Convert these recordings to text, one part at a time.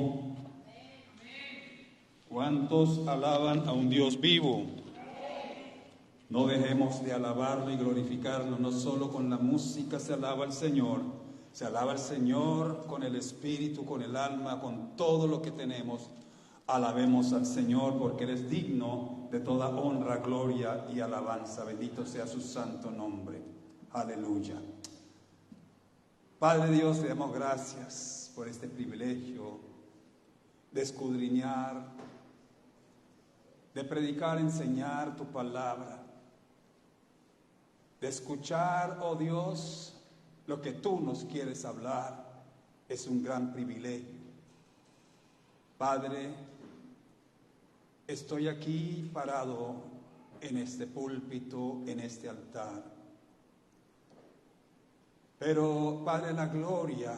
vivo? ¿Cuántos alaban a un Dios vivo? No dejemos de alabarlo y glorificarlo. No solo con la música se alaba al Señor, se alaba al Señor con el espíritu, con el alma, con todo lo que tenemos. Alabemos al Señor porque Él es digno de toda honra, gloria y alabanza. Bendito sea su santo nombre. Aleluya. Padre Dios, te damos gracias por este privilegio de escudriñar, de predicar, enseñar tu palabra, de escuchar, oh Dios, lo que tú nos quieres hablar. Es un gran privilegio. Padre, estoy aquí parado en este púlpito, en este altar. Pero, Padre, la gloria,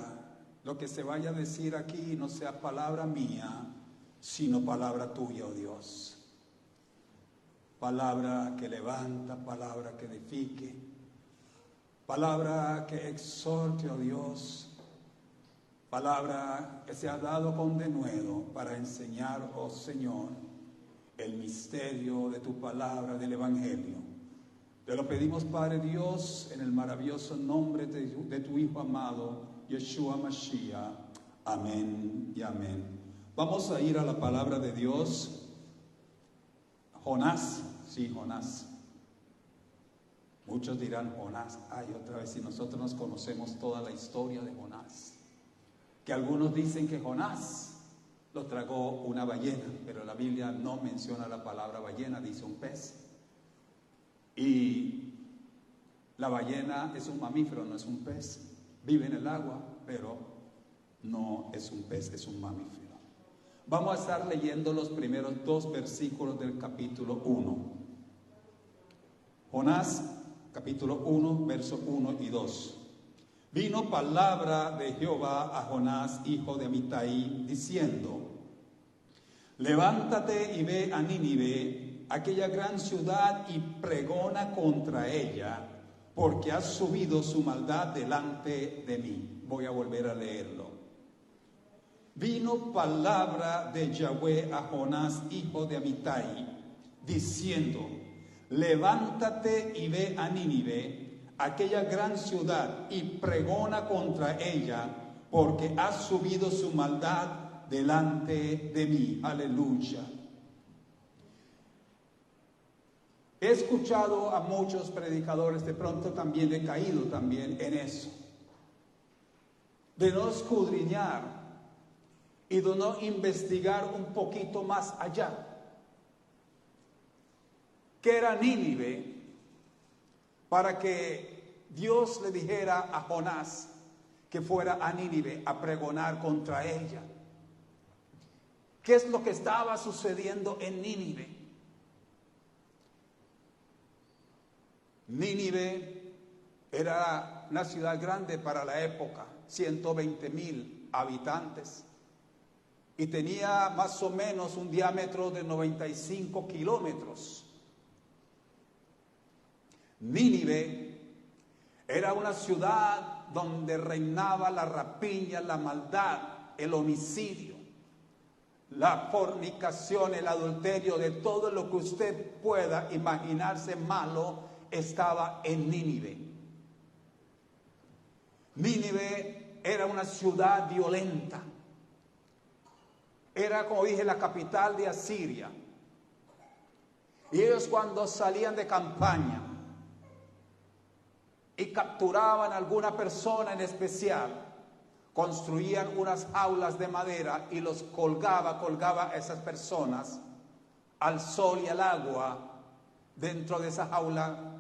lo que se vaya a decir aquí no sea palabra mía, sino palabra tuya, oh Dios. Palabra que levanta, palabra que edifique, palabra que exhorte, oh Dios. Palabra que se ha dado con denuedo para enseñar, oh Señor, el misterio de tu palabra, del Evangelio. Te lo pedimos, Padre Dios, en el maravilloso nombre de tu Hijo amado, Yeshua Mashiach. Amén y amén. Vamos a ir a la palabra de Dios. Jonás, sí, Jonás. Muchos dirán Jonás, ay, otra vez, si nosotros nos conocemos toda la historia de Jonás. Que algunos dicen que Jonás lo tragó una ballena, pero la Biblia no menciona la palabra ballena, dice un pez. Y la ballena es un mamífero, no es un pez. Vive en el agua, pero no es un pez, es un mamífero. Vamos a estar leyendo los primeros 2 versículos del capítulo 1. Jonás, capítulo 1, verso 1 y 2. Vino palabra de Jehová a Jonás, hijo de Amitai, diciendo: levántate y ve a Nínive, aquella gran ciudad, y pregona contra ella, porque ha subido su maldad delante de mí. Voy a volver a leerlo. Vino palabra de Yahweh a Jonás, hijo de Amitai, diciendo: levántate y ve a Nínive, aquella gran ciudad, y pregona contra ella, porque ha subido su maldad delante de mí. Aleluya. He escuchado a muchos predicadores, de pronto también he caído también en eso, de no escudriñar y de no investigar un poquito más allá. ¿Qué era Nínive? Para que Dios le dijera a Jonás que fuera a Nínive a pregonar contra ella. ¿Qué es lo que estaba sucediendo en Nínive? Nínive era una ciudad grande para la época, 120,000 habitantes, y tenía más o menos un diámetro de 95 kilómetros. Nínive era una ciudad donde reinaba la rapiña, la maldad, el homicidio, la fornicación, el adulterio, de todo lo que usted pueda imaginarse malo estaba en Nínive. Nínive era una ciudad violenta. Era, como dije, la capital de Asiria. Y ellos, cuando salían de campaña y capturaban a alguna persona en especial, construían unas jaulas de madera y los colgaba a esas personas al sol y al agua dentro de esa jaula,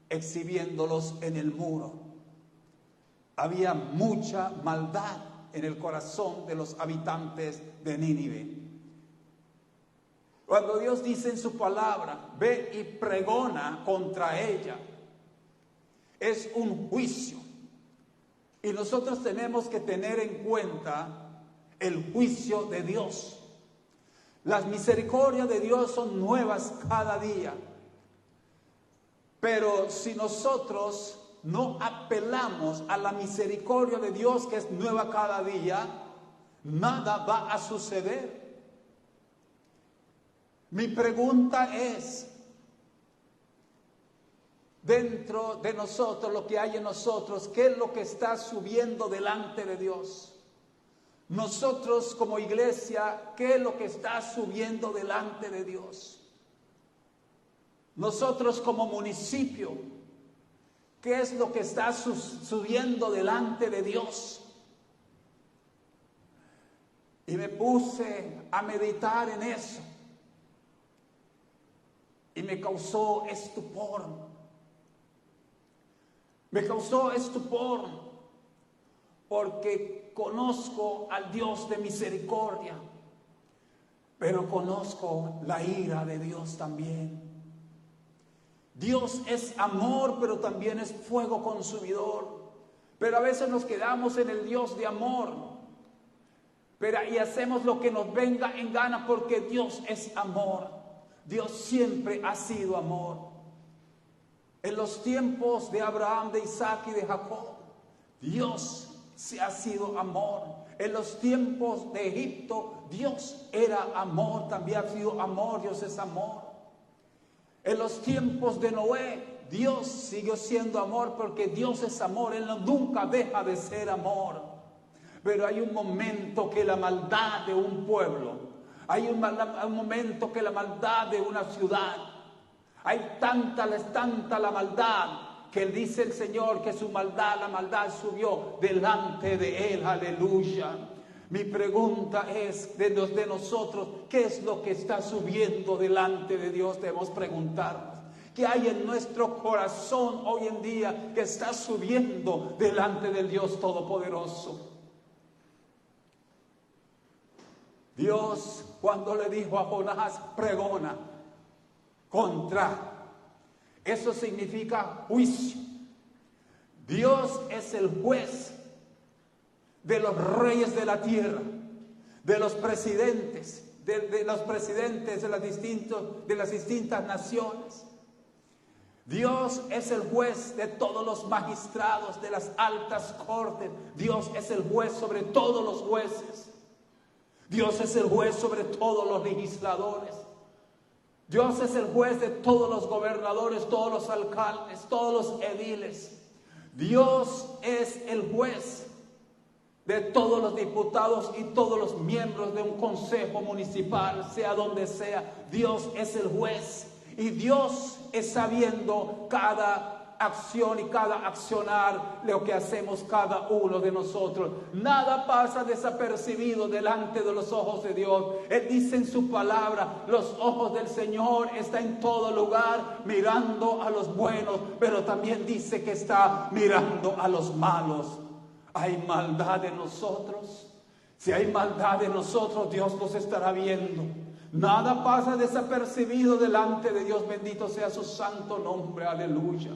exhibiéndolos en el muro. Había mucha maldad en el corazón de los habitantes de Nínive. Cuando Dios dice en su palabra, ve y pregona contra ella, es un juicio. Y nosotros tenemos que tener en cuenta el juicio de Dios. Las misericordias de Dios son nuevas cada día. Pero si nosotros no apelamos a la misericordia de Dios, que es nueva cada día, nada va a suceder. Mi pregunta es, dentro de nosotros, lo que hay en nosotros, ¿qué es lo que está subiendo delante de Dios? Nosotros como iglesia, ¿qué es lo que está subiendo delante de Dios? Nosotros como municipio, ¿qué es lo que está subiendo delante de Dios? Y me puse a meditar en eso. Y me causó estupor. Me causó estupor porque conozco al Dios de misericordia, pero conozco la ira de Dios también. Dios es amor, pero también es fuego consumidor. Pero a veces nos quedamos en el Dios de amor, y hacemos lo que nos venga en gana porque Dios es amor. Dios siempre ha sido amor. En los tiempos de Abraham, de Isaac y de Jacob, Dios se ha sido amor. En los tiempos de Egipto, Dios era amor, también ha sido amor, Dios es amor. En los tiempos de Noé, Dios siguió siendo amor porque Dios es amor, Él nunca deja de ser amor. Pero hay un momento que la maldad de un pueblo, hay un momento que la maldad de una ciudad, hay tanta la maldad que dice el Señor que su maldad, la maldad subió delante de Él, aleluya. Mi pregunta es, de nosotros, ¿qué es lo que está subiendo delante de Dios? Debemos preguntarnos. ¿Qué hay en nuestro corazón hoy en día que está subiendo delante del Dios Todopoderoso? Dios, cuando le dijo a Jonás, pregona contra, eso significa juicio. Dios es el juez de los reyes de la tierra, de los presidentes, de los presidentes de las distintas naciones. Dios es el juez de todos los magistrados, de las altas cortes. Dios es el juez sobre todos los jueces. Dios es el juez sobre todos los legisladores. Dios es el juez de todos los gobernadores, todos los alcaldes, todos los ediles. Dios es el juez de todos los diputados y todos los miembros de un consejo municipal, sea donde sea. Dios es el juez y Dios está viendo cada acción y cada accionar, lo que hacemos cada uno de nosotros. Nada pasa desapercibido delante de los ojos de Dios. Él dice en su palabra, los ojos del Señor están en todo lugar mirando a los buenos, pero también dice que está mirando a los malos. ¿Hay maldad en nosotros? Si hay maldad en nosotros, Dios nos estará viendo. Nada pasa desapercibido delante de Dios. Bendito sea su santo nombre, aleluya.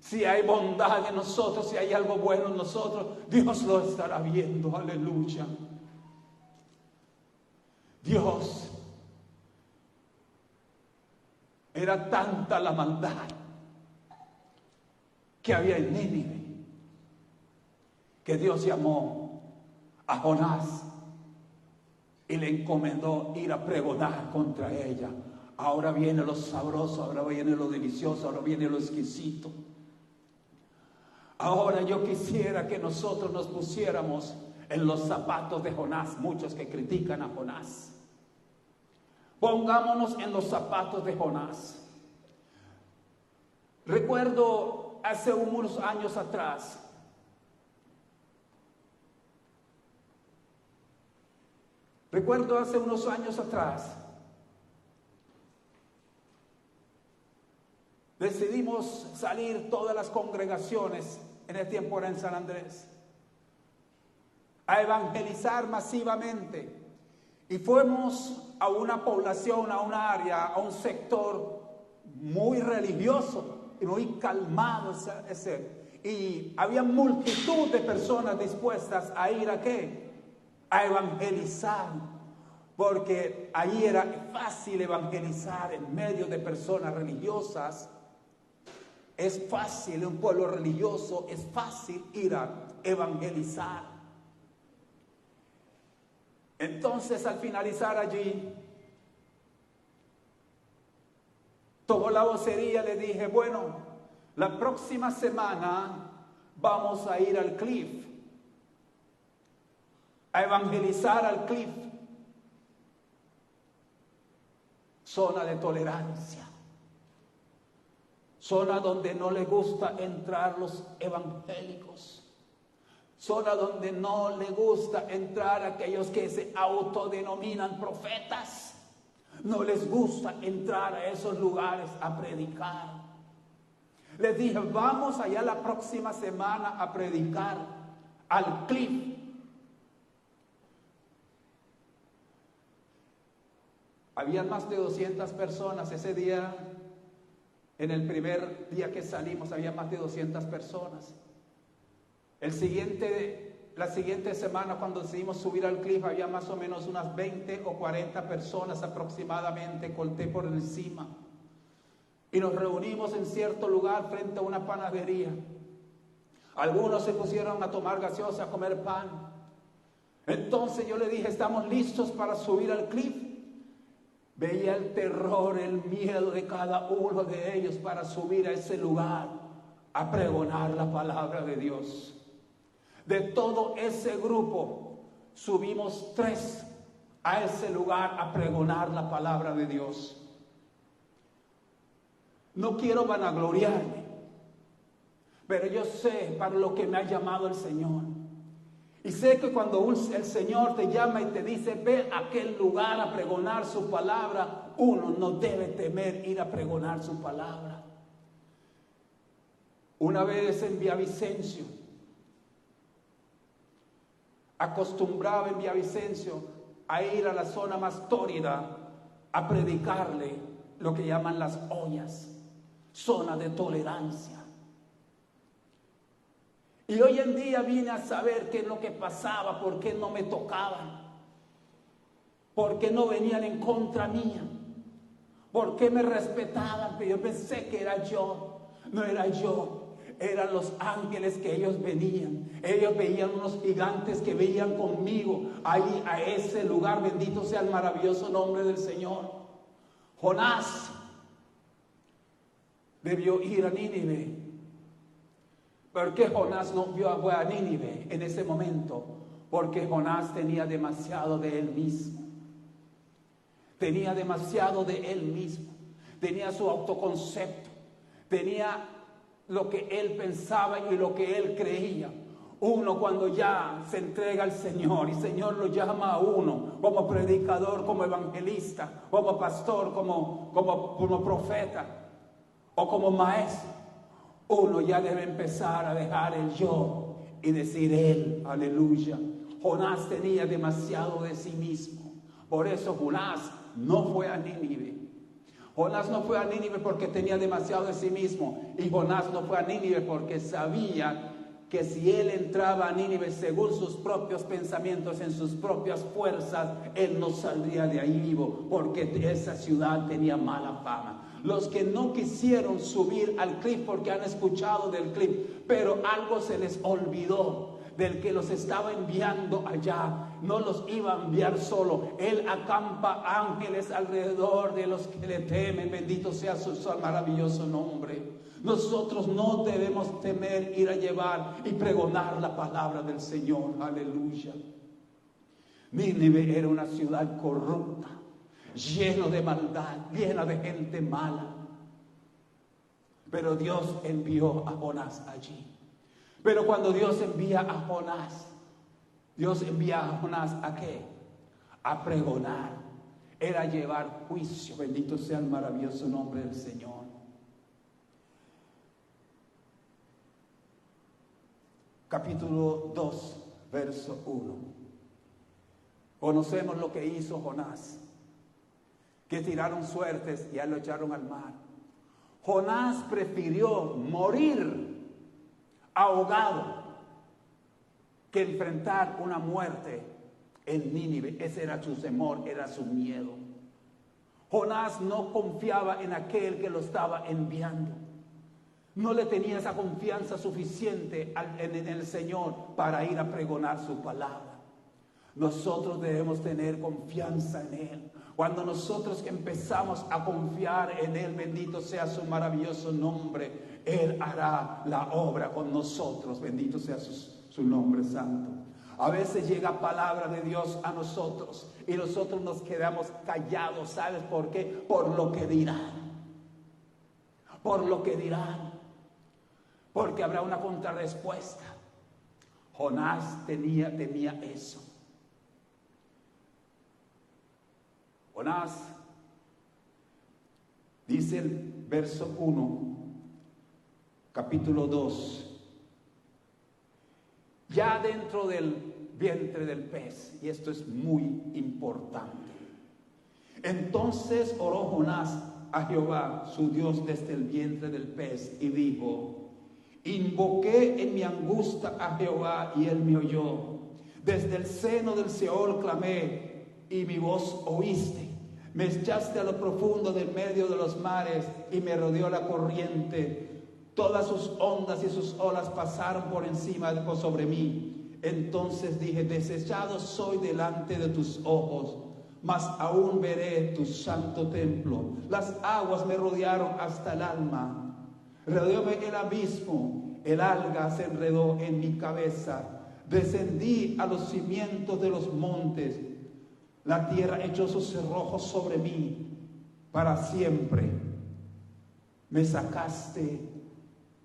Si hay bondad en nosotros, si hay algo bueno en nosotros, Dios lo estará viendo, aleluya. Dios, era tanta la maldad que había en Nínive, que Dios llamó a Jonás y le encomendó ir a pregonar contra ella. Ahora viene lo sabroso, ahora viene lo delicioso, ahora viene lo exquisito. Ahora yo quisiera que nosotros nos pusiéramos en los zapatos de Jonás, muchos que critican a Jonás. Pongámonos en los zapatos de Jonás. Recuerdo hace unos años atrás, decidimos salir todas las congregaciones, en el tiempo era en San Andrés, a evangelizar masivamente. Y fuimos a una población, a una área, a un sector muy religioso y muy calmado. Y había multitud de personas dispuestas a ir ¿a qué? A evangelizar. Porque ahí era fácil evangelizar en medio de personas religiosas. Es fácil, en un pueblo religioso, es fácil ir a evangelizar. Entonces, al finalizar allí, tomó la vocería, le dije, bueno, la próxima semana vamos a ir al Cliff, a evangelizar al Cliff, zona de tolerancia, zona donde no le gusta entrar los evangélicos, zona donde no le gusta entrar aquellos que se autodenominan profetas. No les gusta entrar a esos lugares a predicar. Les dije, vamos allá la próxima semana a predicar al Cliff. Habían más de 200 personas ese día. En el primer día que salimos había más de 200 personas. La siguiente semana, cuando decidimos subir al Cliff, había más o menos unas 20 o 40 personas aproximadamente, conté por encima. Y nos reunimos en cierto lugar frente a una panadería. Algunos se pusieron a tomar gaseosa, a comer pan. Entonces yo le dije, ¿estamos listos para subir al Cliff? Veía el terror, el miedo de cada uno de ellos para subir a ese lugar a pregonar la palabra de Dios. De todo ese grupo, subimos 3 a ese lugar a pregonar la palabra de Dios. No quiero vanagloriarme, pero yo sé para lo que me ha llamado el Señor. Y sé que cuando el Señor te llama y te dice, ve a aquel lugar a pregonar su palabra, uno no debe temer ir a pregonar su palabra. Una vez en Villavicencio, acostumbraba en Villavicencio a ir a la zona más tórrida a predicarle lo que llaman las ollas, zona de tolerancia. Y hoy en día vine a saber qué es lo que pasaba, por qué no me tocaban, por qué no venían en contra mía, por qué me respetaban, pero yo pensé que era yo, no era yo. Eran los ángeles que ellos venían. Ellos veían unos gigantes que veían conmigo ahí a ese lugar. Bendito sea el maravilloso nombre del Señor. Jonás debió ir a Nínive. ¿Por qué Jonás no fue a Nínive en ese momento? Porque Jonás tenía demasiado de él mismo. Tenía demasiado de él mismo. Tenía su autoconcepto. Tenía lo que él pensaba y lo que él creía. Uno cuando ya se entrega al Señor y el Señor lo llama a uno como predicador, como evangelista, como pastor, como profeta o como maestro, uno ya debe empezar a dejar el yo y decir él, aleluya. Jonás tenía demasiado de sí mismo. Por eso Jonás no fue a Nínive. Jonás no fue a Nínive porque tenía demasiado de sí mismo. Y Jonás no fue a Nínive porque sabía que si él entraba a Nínive según sus propios pensamientos, en sus propias fuerzas, él no saldría de ahí vivo, porque esa ciudad tenía mala fama. Los que no quisieron subir al Cliff porque han escuchado del Cliff, pero algo se les olvidó del que los estaba enviando allá. No los iba a enviar solo. Él acampa ángeles alrededor de los que le temen. Bendito sea su maravilloso nombre. Nosotros no debemos temer ir a llevar y pregonar la palabra del Señor. Aleluya. Nínive era una ciudad corrupta, lleno de maldad, llena de gente mala. Pero Dios envió a Jonás allí. Pero cuando Dios envía a Jonás, Dios envía a Jonás ¿a qué? A pregonar. Era llevar juicio. Bendito sea el maravilloso nombre del Señor. Capítulo 2, verso 1. Conocemos lo que hizo Jonás, que tiraron suertes y a él lo echaron al mar. Jonás prefirió morir ahogado que enfrentar una muerte en Nínive. Ese era su temor, era su miedo. Jonás no confiaba en aquel que lo estaba enviando. No le tenía esa confianza suficiente en el Señor para ir a pregonar su palabra. Nosotros debemos tener confianza en Él. Cuando nosotros empezamos a confiar en Él, bendito sea su maravilloso nombre, Él hará la obra con nosotros. Bendito sea su nombre santo. A veces llega palabra de Dios a nosotros y nosotros nos quedamos callados. ¿Sabes por qué? Por lo que dirán. Por lo que dirán. Porque habrá una contrarrespuesta. Jonás temía eso. Jonás, dice el verso 1, capítulo 2, ya dentro del vientre del pez, y esto es muy importante. Entonces oró Jonás a Jehová, su Dios, desde el vientre del pez, y dijo: invoqué en mi angustia a Jehová, y él me oyó. Desde el seno del Seol clamé, y mi voz oíste. Me echaste a lo profundo del medio de los mares, y me rodeó la corriente. Todas sus ondas y sus olas pasaron por encima sobre mí. Entonces dije: desechado soy delante de tus ojos, mas aún veré tu santo templo. Las aguas me rodearon hasta el alma. Rodeóme el abismo, el alga se enredó en mi cabeza. Descendí a los cimientos de los montes. La tierra echó sus cerrojos sobre mí para siempre. Me sacaste,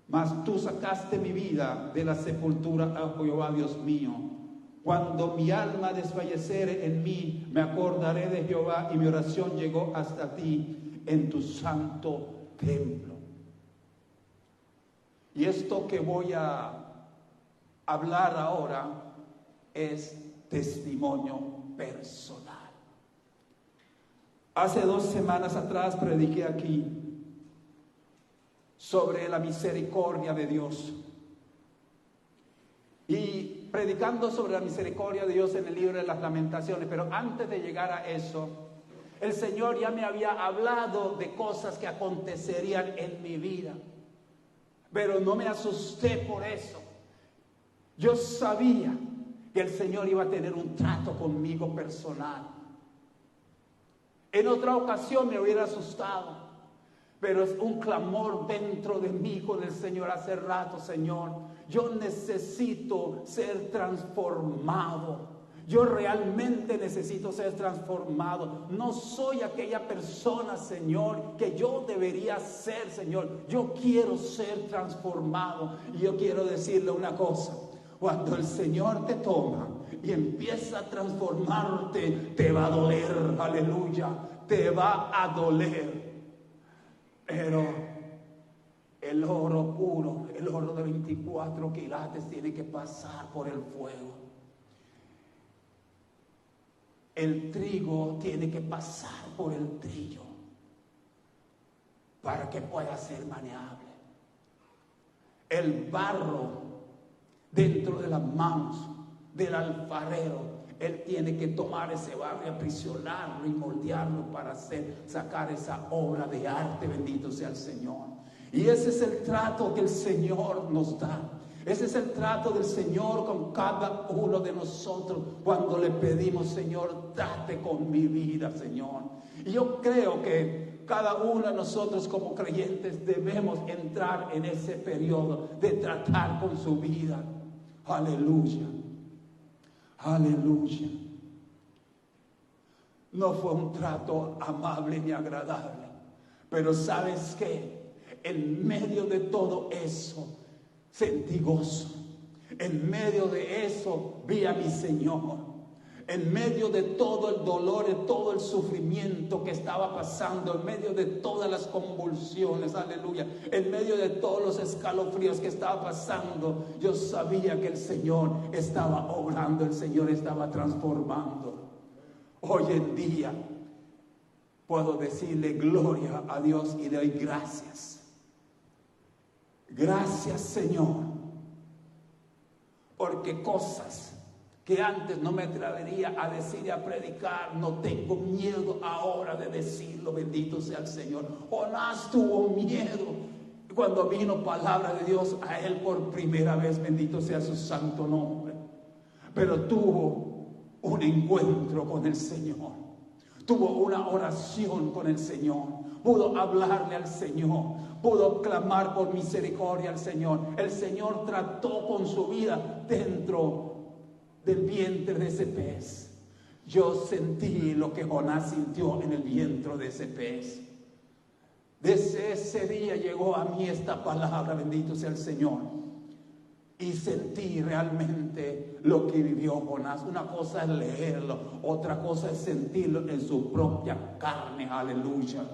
mas tú sacaste mi vida de la sepultura, oh Jehová Dios mío. Cuando mi alma desfalleciere en mí, me acordaré de Jehová, y mi oración llegó hasta ti en tu santo templo. Y esto que voy a hablar ahora es testimonio personal. Hace 2 semanas atrás prediqué aquí sobre la misericordia de Dios. Y predicando sobre la misericordia de Dios en el libro de las Lamentaciones, pero antes de llegar a eso, el Señor ya me había hablado de cosas que acontecerían en mi vida. Pero no me asusté por eso. Yo sabía que el Señor iba a tener un trato conmigo personal. En otra ocasión me hubiera asustado, pero es un clamor dentro de mí con el Señor hace rato: Señor, yo necesito ser transformado. Yo realmente necesito ser transformado. No soy aquella persona, Señor, que yo debería ser, Señor. Yo quiero ser transformado. Y yo quiero decirle una cosa: cuando el Señor te toma y empieza a transformarte, te va a doler, aleluya, te va a doler. Pero el oro puro, el oro de 24 quilates tiene que pasar por el fuego. El trigo tiene que pasar por el trillo para que pueda ser maniable. El barro dentro de las manos del alfarero, él tiene que tomar ese barro y aprisionarlo y moldearlo para sacar esa obra de arte. Bendito sea el Señor. Y ese es el trato que el Señor nos da. Ese es el trato del Señor con cada uno de nosotros cuando le pedimos: Señor, trate con mi vida, Señor. Y yo creo que cada uno de nosotros como creyentes debemos entrar en ese periodo de tratar con su vida. Aleluya, aleluya. No fue un trato amable ni agradable, pero ¿sabes qué? En medio de todo eso sentí gozo. En medio de eso vi a mi Señor. En medio de todo el dolor, de todo el sufrimiento que estaba pasando, en medio de todas las convulsiones, aleluya, en medio de todos los escalofríos que estaba pasando, yo sabía que el Señor estaba obrando, el Señor estaba transformando. Hoy en día puedo decirle gloria a Dios y le doy gracias. Gracias, Señor, porque cosas que antes no me atrevería a decir y a predicar, no tengo miedo ahora de decirlo. Bendito sea el Señor. Jonás tuvo miedo cuando vino palabra de Dios a él por primera vez. Bendito sea su santo nombre. Pero tuvo un encuentro con el Señor, tuvo una oración con el Señor, pudo hablarle al Señor, pudo clamar por misericordia al Señor. El Señor trató con su vida dentro del vientre de ese pez. Yo sentí lo que Jonás sintió en el vientre de ese pez. Desde ese día llegó a mí esta palabra, bendito sea el Señor, y sentí realmente lo que vivió Jonás. Una cosa es leerlo, otra cosa es sentirlo en su propia carne. Aleluya.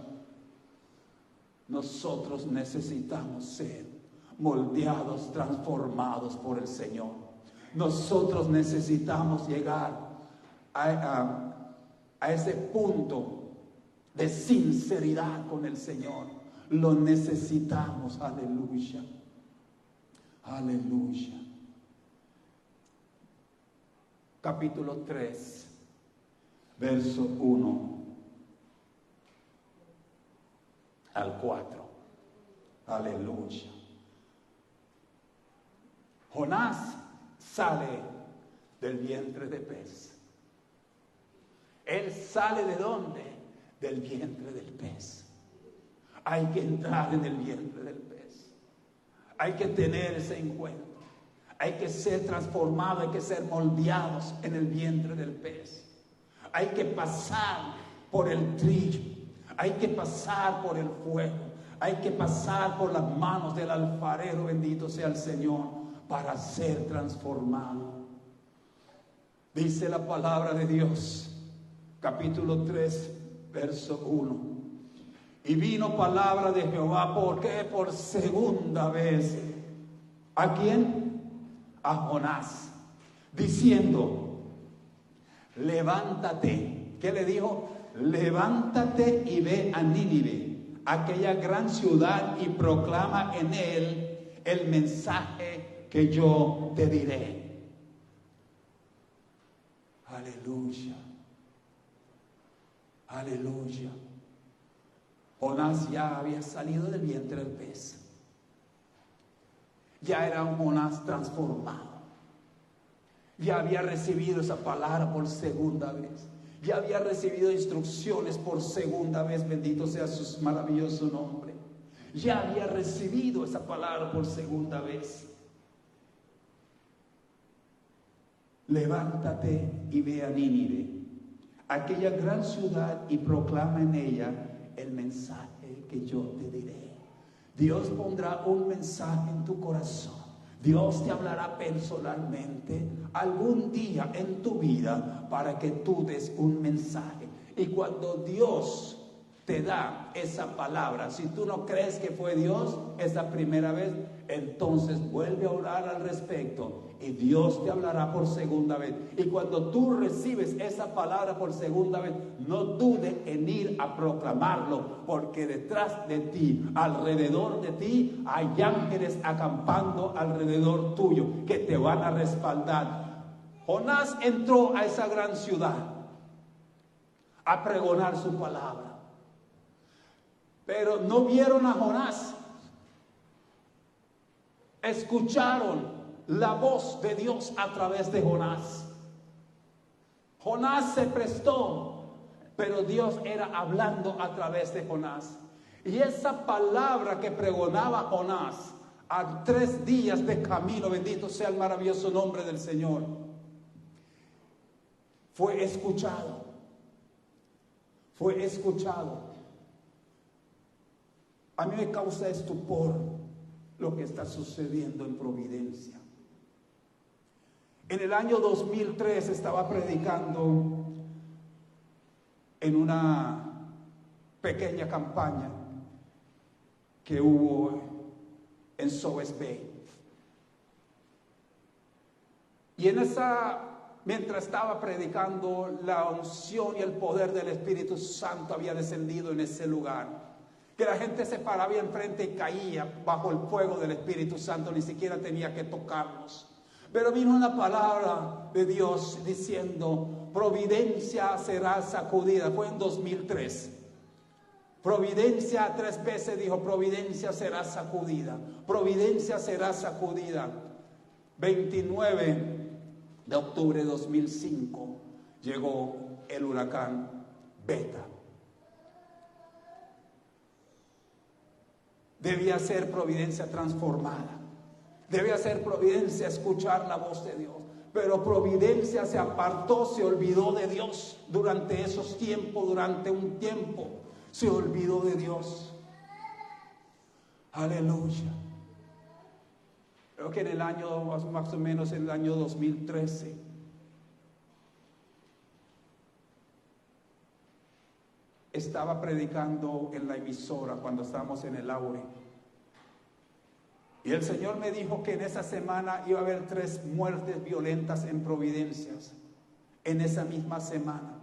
Nosotros necesitamos ser moldeados, transformados por el Señor. Nosotros necesitamos llegar a ese punto de sinceridad con el Señor. Lo necesitamos. Aleluya. Aleluya. Capítulo 3, verso 1 al 4. Aleluya. Jonás sale del vientre de pez. Él sale ¿de dónde? Del vientre del pez. Hay que entrar en el vientre del pez. Hay que tener ese encuentro. Hay que ser transformados, hay que ser moldeados en el vientre del pez. Hay que pasar por el trillo. Hay que pasar por el fuego. Hay que pasar por las manos del alfarero, bendito sea el Señor, para ser transformado. Dice la palabra de Dios, capítulo 3, verso 1. Y vino palabra de Jehová, ¿por qué? Por segunda vez. ¿A quién? A Jonás, diciendo: levántate. ¿Qué le dijo? Levántate y ve a Nínive, aquella gran ciudad, y proclama en él el mensaje que yo te diré. Aleluya. Aleluya. Jonás ya había salido del vientre del pez. Ya era un Jonás transformado. Ya había recibido esa palabra por segunda vez. Ya había recibido instrucciones por segunda vez. Bendito sea su maravilloso nombre. Ya había recibido esa palabra por segunda vez. Levántate y ve a Nínive, aquella gran ciudad, y proclama en ella el mensaje que yo te diré. Dios pondrá un mensaje en tu corazón. Dios te hablará personalmente algún día en tu vida para que tú des un mensaje. Y cuando Dios te da esa palabra, si tú no crees que fue Dios esa primera vez, entonces vuelve a orar al respecto y Dios te hablará por segunda vez. Y cuando tú recibes esa palabra por segunda vez, no dudes en ir a proclamarlo, porque detrás de ti, alrededor de ti, hay ángeles acampando alrededor tuyo que te van a respaldar. Jonás entró a esa gran ciudad a pregonar su palabra, pero no vieron a Jonás. Escucharon la voz de Dios a través de Jonás. Jonás se prestó, pero Dios era hablando a través de Jonás. Y esa palabra que pregonaba Jonás a 3 días de camino, bendito sea el maravilloso nombre del Señor, fue escuchado. Fue escuchado. A mí me causa estupor lo que está sucediendo en Providencia. En el año 2003 estaba predicando en una pequeña campaña que hubo en South Bay. Y en mientras estaba predicando, la unción y el poder del Espíritu Santo había descendido en ese lugar. Que la gente se paraba enfrente y caía bajo el fuego del Espíritu Santo, ni siquiera tenía que tocarlos. Pero vino una palabra de Dios diciendo: Providencia será sacudida. Fue en 2003. Providencia 3 veces dijo: Providencia será sacudida. Providencia será sacudida. 29 de octubre de 2005. llegó el huracán Beta. Debía ser Providencia transformada. Debía ser Providencia escuchar la voz de Dios. Pero Providencia se apartó, se olvidó de Dios durante esos tiempos, durante un tiempo. Se olvidó de Dios. Aleluya. Creo que en el año, más o menos en el año 2013, estaba predicando en la emisora cuando estábamos en el Aure. Y el Señor me dijo que en esa semana iba a haber 3 muertes violentas en Providencias. En esa misma semana.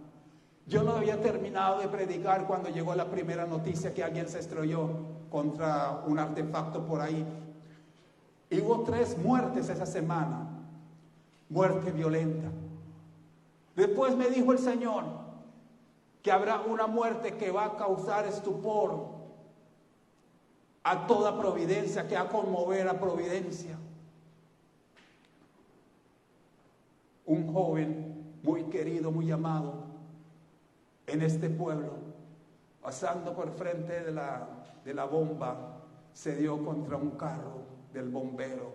Yo no había terminado de predicar cuando llegó la primera noticia que alguien se estrelló contra un artefacto por ahí. Y hubo 3 muertes esa semana. Muerte violenta. Después me dijo el Señor que habrá una muerte que va a causar estupor a toda Providencia, que va a conmover a Providencia. Un joven muy querido, muy amado en este pueblo, pasando por frente de la bomba, se dio contra un carro del bombero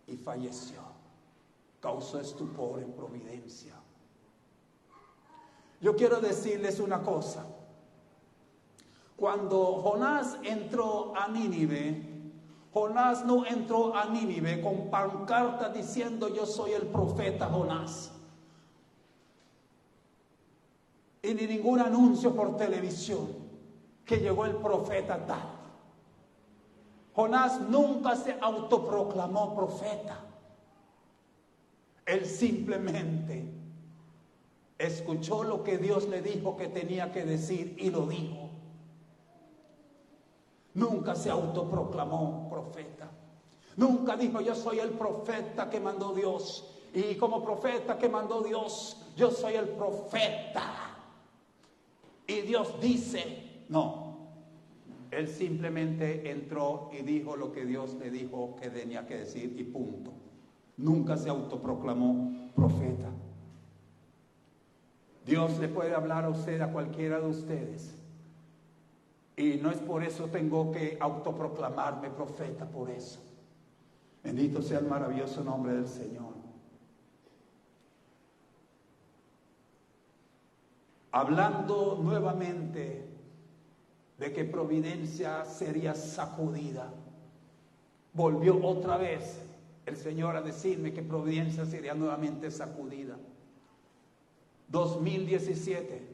y falleció. Causó estupor en Providencia. Yo quiero decirles una cosa. Cuando Jonás entró a Nínive, Jonás no entró a Nínive con pancarta diciendo yo soy el profeta Jonás. Y ni ningún anuncio por televisión que llegó el profeta tal. Jonás nunca se autoproclamó profeta. Él simplemente escuchó lo que Dios le dijo que tenía que decir y lo dijo. Nunca se autoproclamó profeta. Nunca dijo yo soy el profeta que mandó Dios. Y como profeta que mandó Dios, yo soy el profeta. Y Dios dice, no. Él simplemente entró y dijo lo que Dios le dijo que tenía que decir y punto. Nunca se autoproclamó profeta. Dios le puede hablar a usted, a cualquiera de ustedes. Y no es por eso tengo que autoproclamarme profeta por eso. Bendito sea el maravilloso nombre del Señor. Hablando nuevamente de que Providencia sería sacudida, volvió otra vez el Señor a decirme que Providencia sería nuevamente sacudida. 2017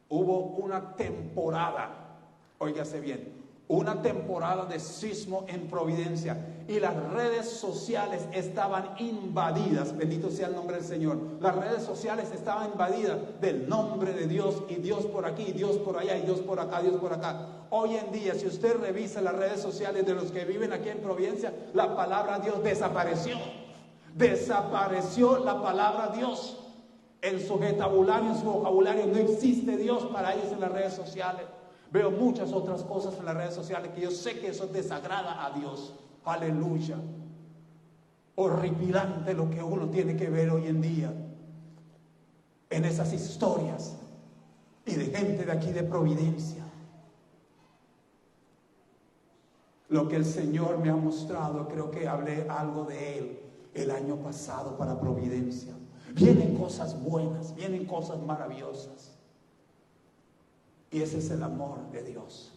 hubo una temporada, óigase bien, una temporada de sismo en Providencia y las redes sociales estaban invadidas, bendito sea el nombre del Señor, las redes sociales estaban invadidas del nombre de Dios y Dios por aquí, y Dios por allá y Dios por acá, Dios por acá. Hoy en día, si usted revisa las redes sociales de los que viven aquí en Providencia, la palabra Dios desapareció la palabra Dios en su vocabulario, no existe Dios para ellos en las redes sociales. Veo muchas otras cosas en las redes sociales que yo sé que eso desagrada a Dios. Aleluya. Horripilante lo que uno tiene que ver hoy en día en esas historias y de gente de aquí de Providencia. Lo que el Señor me ha mostrado, creo que hablé algo de Él el año pasado para Providencia. Vienen cosas buenas, vienen cosas maravillosas. Y ese es el amor de Dios.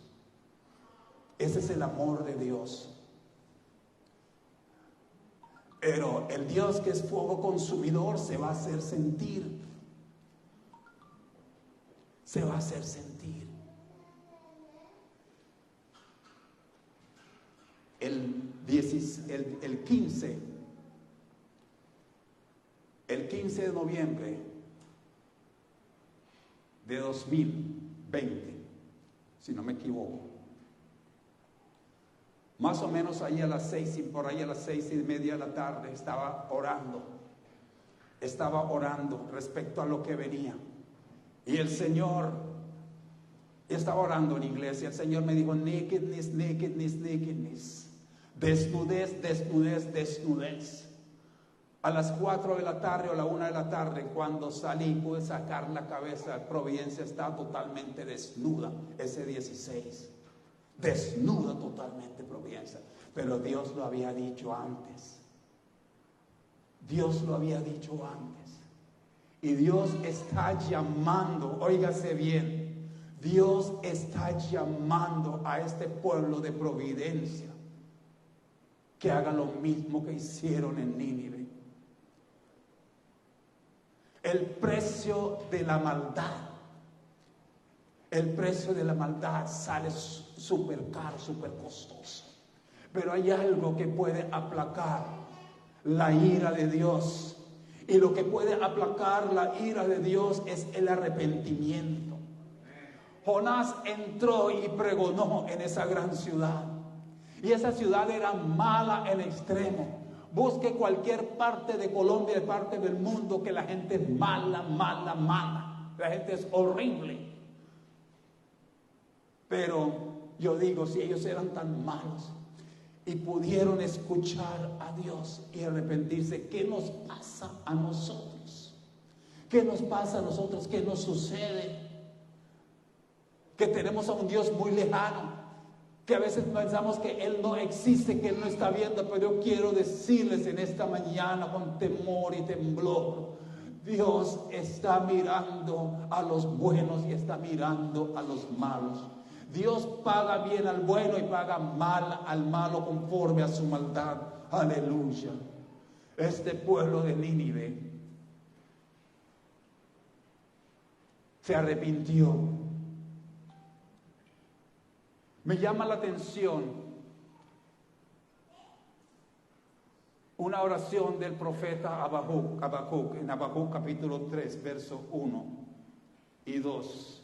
Ese es el amor de Dios. Pero el Dios que es fuego consumidor se va a hacer sentir. Se va a hacer sentir. El 15 de noviembre de 2020, si no me equivoco, más o menos ahí a las 6 y por ahí a las 6:30 de la tarde estaba orando respecto a lo que venía, y el Señor, estaba orando en inglés y el Señor me dijo nakedness, nakedness, nakedness, desnudez, desnudez, desnudez. Desnudez, desnudez, desnudez. Desnudez, desnudez, desnudez. Desnudez, desnudez, desnudez. Desnudez, desnudez, desnudez. Desnudez, desnudez, desnudez. Desnudez, desnudez, desnudez. Desnudez, desnudez, desnudez. A las 4 de la tarde o la 1 de la tarde, cuando salí, pude sacar la cabeza. Providencia está totalmente desnuda, ese 16. Desnuda totalmente Providencia. Pero Dios lo había dicho antes. Dios lo había dicho antes. Y Dios está llamando, óigase bien, Dios está llamando a este pueblo de Providencia que haga lo mismo que hicieron en Nínive. El precio de la maldad, sale súper caro, súper costoso. Pero hay algo que puede aplacar la ira de Dios. Y lo que puede aplacar la ira de Dios es el arrepentimiento. Jonás entró y pregonó en esa gran ciudad. Y esa ciudad era mala en extremo. Busque cualquier parte de Colombia, de parte del mundo, que la gente es mala, mala, mala. La gente es horrible. Pero yo digo, si ellos eran tan malos y pudieron escuchar a Dios y arrepentirse, ¿qué nos pasa a nosotros? ¿Qué nos pasa a nosotros? ¿Qué nos sucede? Que tenemos a un Dios muy lejano, que a veces pensamos que Él no existe, que Él no está viendo. Pero yo quiero decirles en esta mañana con temor y temblor, Dios está mirando a los buenos y está mirando a los malos. Dios paga bien al bueno y paga mal al malo conforme a su maldad. Aleluya. Este pueblo de Nínive se arrepintió. Me llama la atención una oración del profeta Habacuc, en Habacuc capítulo 3, verso 1 y 2.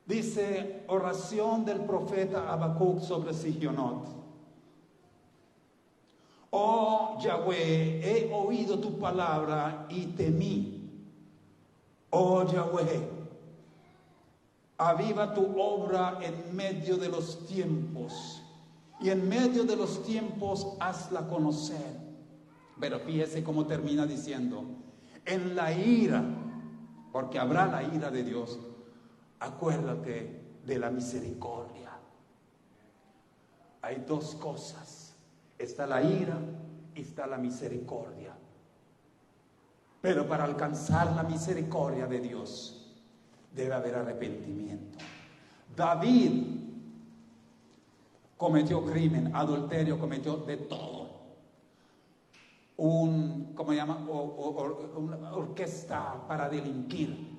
Dice, oración del profeta Habacuc sobre Sigionot. Oh Yahweh, he oído tu palabra y temí. Oh Yahweh, aviva tu obra en medio de los tiempos, y en medio de los tiempos hazla conocer. Pero fíjese cómo termina diciendo, en la ira, porque habrá la ira de Dios, acuérdate de la misericordia. Hay dos cosas, está la ira y está la misericordia. Pero para alcanzar la misericordia de Dios debe haber arrepentimiento. David cometió crimen, adulterio, cometió de todo. ¿Cómo se llama? Una orquesta para delinquir.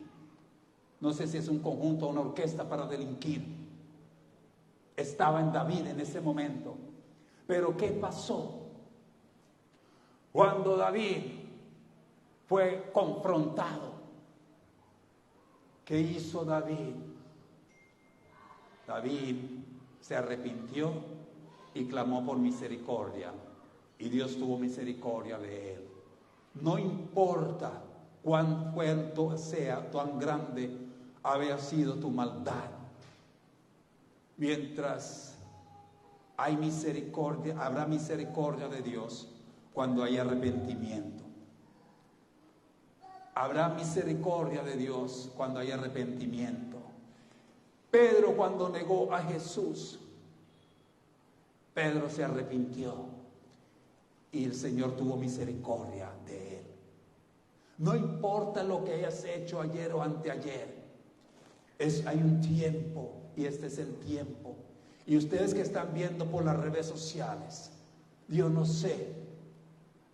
No sé si es un conjunto o una orquesta para delinquir. Estaba en David en ese momento. Pero ¿qué pasó? Cuando David fue confrontado, ¿qué hizo David? David se arrepintió y clamó por misericordia. Y Dios tuvo misericordia de él. No importa cuánto sea, cuán grande había sido tu maldad. Mientras hay misericordia, habrá misericordia de Dios cuando hay arrepentimiento. Habrá misericordia de Dios cuando hay arrepentimiento. Pedro, cuando negó a Jesús, Pedro se arrepintió y el Señor tuvo misericordia de él. No importa lo que hayas hecho ayer o anteayer, hay un tiempo y este es el tiempo. Y ustedes que están viendo por las redes sociales, yo no sé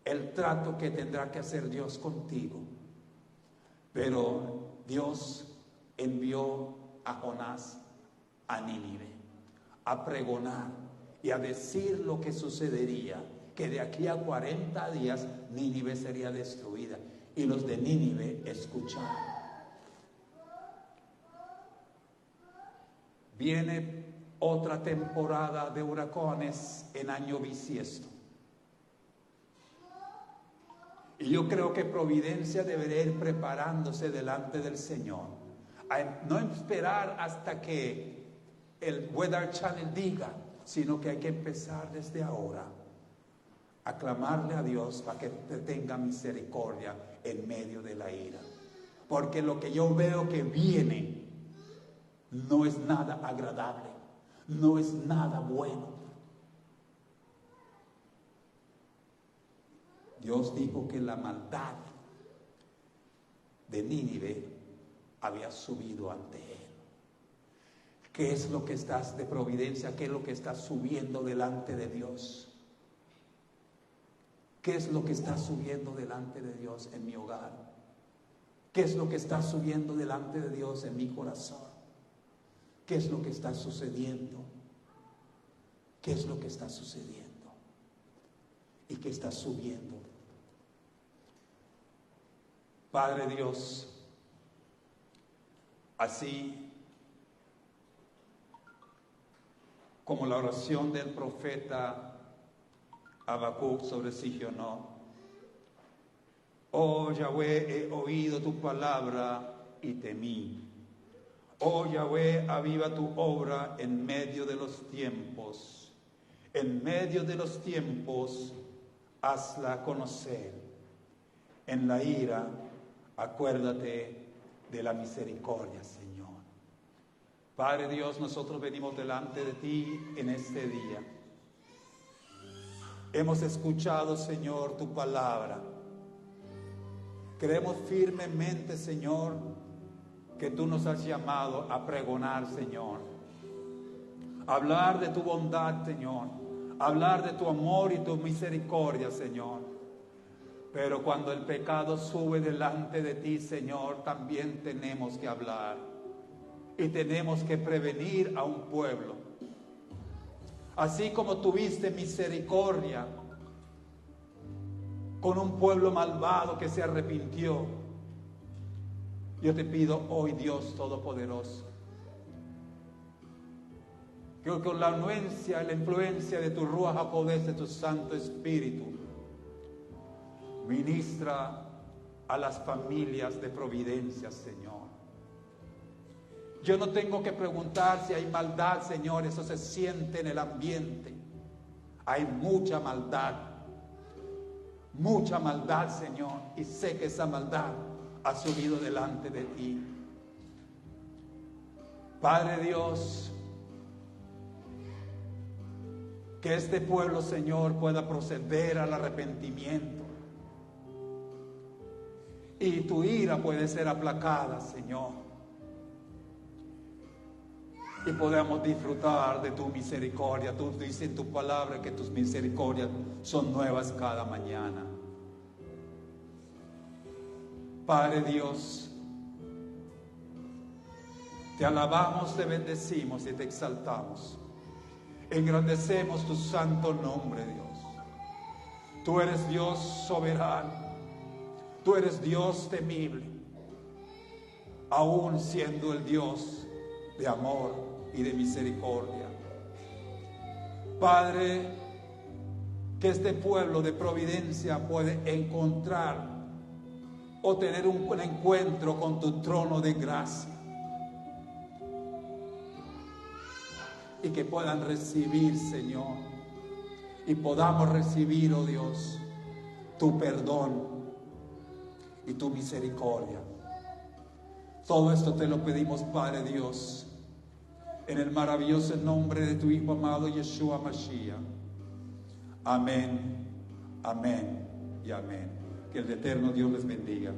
el trato que tendrá que hacer Dios contigo, pero Dios envió a Jonás a Nínive a pregonar y a decir lo que sucedería, que de aquí a 40 días Nínive sería destruida. Y los de Nínive escucharon. Viene otra temporada de huracanes en año bisiesto. Y yo creo que Providencia debería ir preparándose delante del Señor. No esperar hasta que el Weather Channel diga, sino que hay que empezar desde ahora a clamarle a Dios para que te tenga misericordia en medio de la ira. Porque lo que yo veo que viene no es nada agradable, no es nada bueno. Dios dijo que la maldad de Nínive había subido ante él. ¿Qué es lo que estás de providencia? ¿Qué es lo que está subiendo delante de Dios? ¿Qué es lo que está subiendo delante de Dios en mi hogar? ¿Qué es lo que está subiendo delante de Dios en mi corazón? ¿Qué es lo que está sucediendo? ¿Qué es lo que está sucediendo? ¿Y qué está subiendo? Padre Dios, así como la oración del profeta Habacuc sobre Sigionot. Oh Yahweh, he oído tu palabra y temí. Oh Yahweh, aviva tu obra en medio de los tiempos. En medio de los tiempos, hazla conocer. En la ira, acuérdate de la misericordia, Señor. Padre Dios, nosotros venimos delante de ti en este día. Hemos escuchado, Señor, tu palabra. Creemos firmemente, Señor, que tú nos has llamado a pregonar, Señor. Hablar de tu bondad, Señor. Hablar de tu amor y tu misericordia, Señor. Pero cuando el pecado sube delante de ti, Señor, también tenemos que hablar. Y tenemos que prevenir a un pueblo. Así como tuviste misericordia con un pueblo malvado que se arrepintió, yo te pido hoy, Dios Todopoderoso, que con la influencia de tu Ruach HaKodesh, de tu Santo Espíritu, ministra a las familias de Providencia, Señor. Yo no tengo que preguntar si hay maldad, Señor, eso se siente en el ambiente. Hay mucha maldad, Señor, y sé que esa maldad ha subido delante de ti. Padre Dios, que este pueblo, Señor, pueda proceder al arrepentimiento. Y tu ira puede ser aplacada, Señor. Y podamos disfrutar de tu misericordia. Tú dices en tu palabra que tus misericordias son nuevas cada mañana. Padre Dios, te alabamos, te bendecimos y te exaltamos. Engrandecemos tu santo nombre, Dios. Tú eres Dios soberano. Tú eres Dios temible. Aún siendo el Dios de amor y de misericordia. Padre, que este pueblo de Providencia puede encontrar o tener un encuentro con tu trono de gracia, y que puedan recibir, Señor, y podamos recibir, oh Dios, tu perdón y tu misericordia. Todo esto te lo pedimos, Padre Dios, en el maravilloso nombre de tu Hijo amado Yeshua Mashiach. Amén, amén y amén. Que el eterno Dios les bendiga.